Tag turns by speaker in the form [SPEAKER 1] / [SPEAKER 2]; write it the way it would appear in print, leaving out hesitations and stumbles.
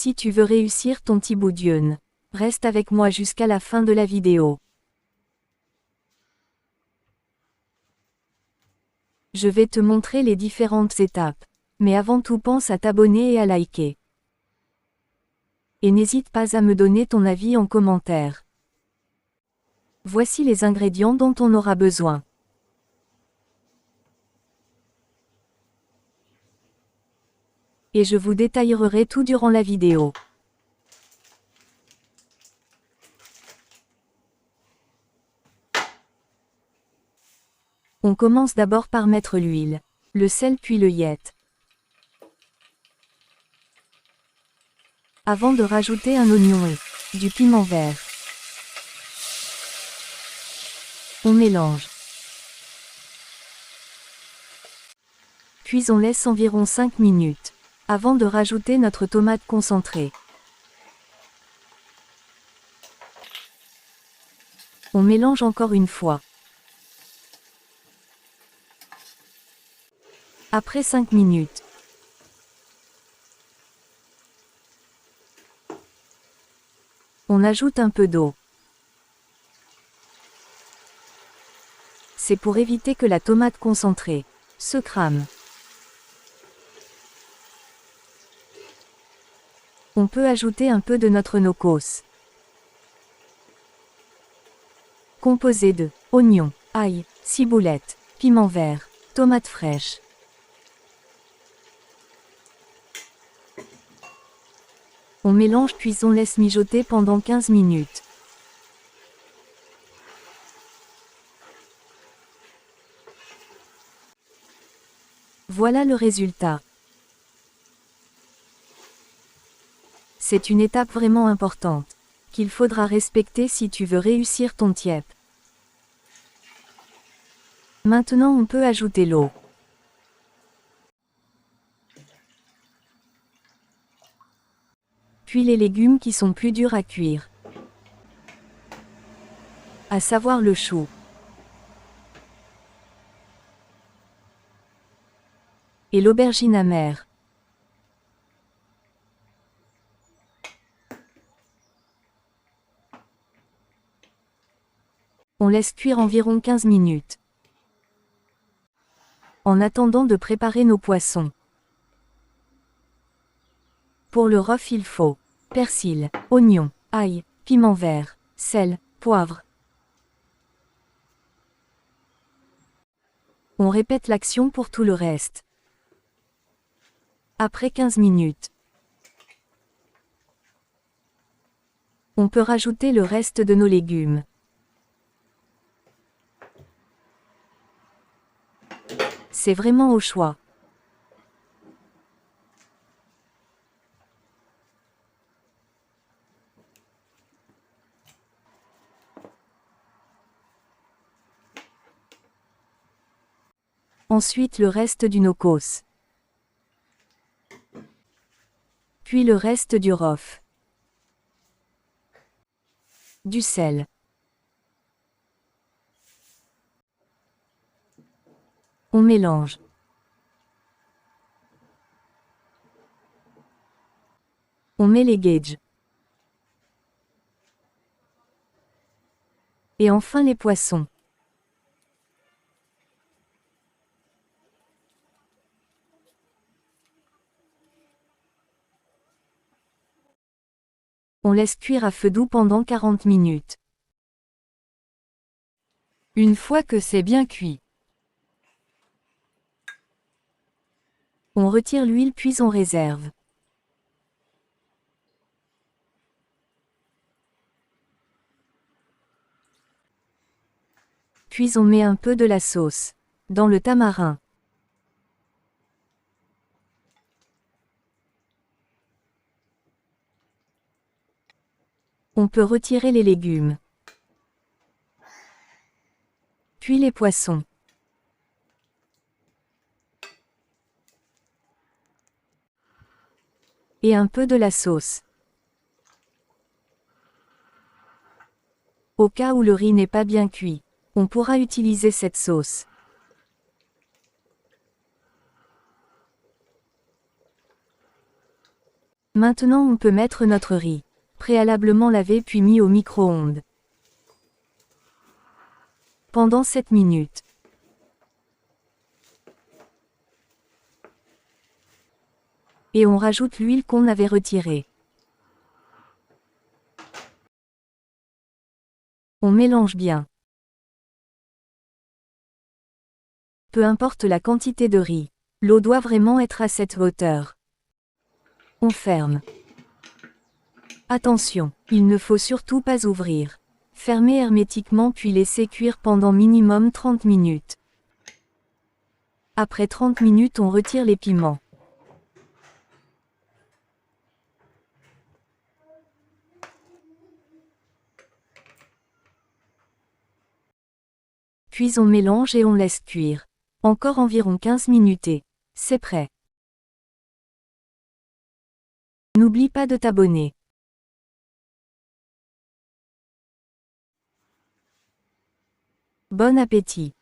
[SPEAKER 1] Si tu veux réussir ton tiboudion, reste avec moi jusqu'à la fin de la vidéo. Je vais te montrer les différentes étapes. Mais avant tout pense à t'abonner et à liker. Et n'hésite pas à me donner ton avis en commentaire. Voici les ingrédients dont on aura besoin. Et je vous détaillerai tout durant la vidéo. On commence d'abord par mettre l'huile, le sel puis le yet. Avant de rajouter un oignon et du piment vert. On mélange. Puis on laisse environ 5 minutes, avant de rajouter notre tomate concentrée. On mélange encore une fois. Après 5 minutes, on ajoute un peu d'eau. C'est pour éviter que la tomate concentrée se crame. On peut ajouter un peu de notre no-cause, composé de oignons, ail, ciboulette, piment vert, tomates fraîches. On mélange puis on laisse mijoter pendant 15 minutes. Voilà le résultat. C'est une étape vraiment importante, qu'il faudra respecter si tu veux réussir ton tiep. Maintenant on peut ajouter l'eau. Puis les légumes qui sont plus durs à cuire. À savoir le chou. Et l'aubergine amère. On laisse cuire environ 15 minutes. En attendant de préparer nos poissons. Pour le rôf il faut persil, oignon, ail, piment vert, sel, poivre. On répète l'action pour tout le reste. Après 15 minutes, on peut rajouter le reste de nos légumes. C'est vraiment au choix. Ensuite le reste du no-cause. Puis le reste du rôf. Du sel. On mélange. On met les gages. Et enfin les poissons. On laisse cuire à feu doux pendant 40 minutes. Une fois que c'est bien cuit, on retire l'huile puis on réserve. Puis on met un peu de la sauce dans le tamarin. On peut retirer les légumes. Puis les poissons. Et un peu de la sauce. Au cas où le riz n'est pas bien cuit, on pourra utiliser cette sauce. Maintenant on peut mettre notre riz, préalablement lavé puis mis au micro-ondes. Pendant 7 minutes. Et on rajoute l'huile qu'on avait retirée. On mélange bien. Peu importe la quantité de riz, l'eau doit vraiment être à cette hauteur. On ferme. Attention, il ne faut surtout pas ouvrir. Fermer hermétiquement puis laisser cuire pendant minimum 30 minutes. Après 30 minutes on retire les piments. Puis on mélange et on laisse cuire. Encore environ 15 minutes et c'est prêt. N'oublie pas de t'abonner. Bon appétit!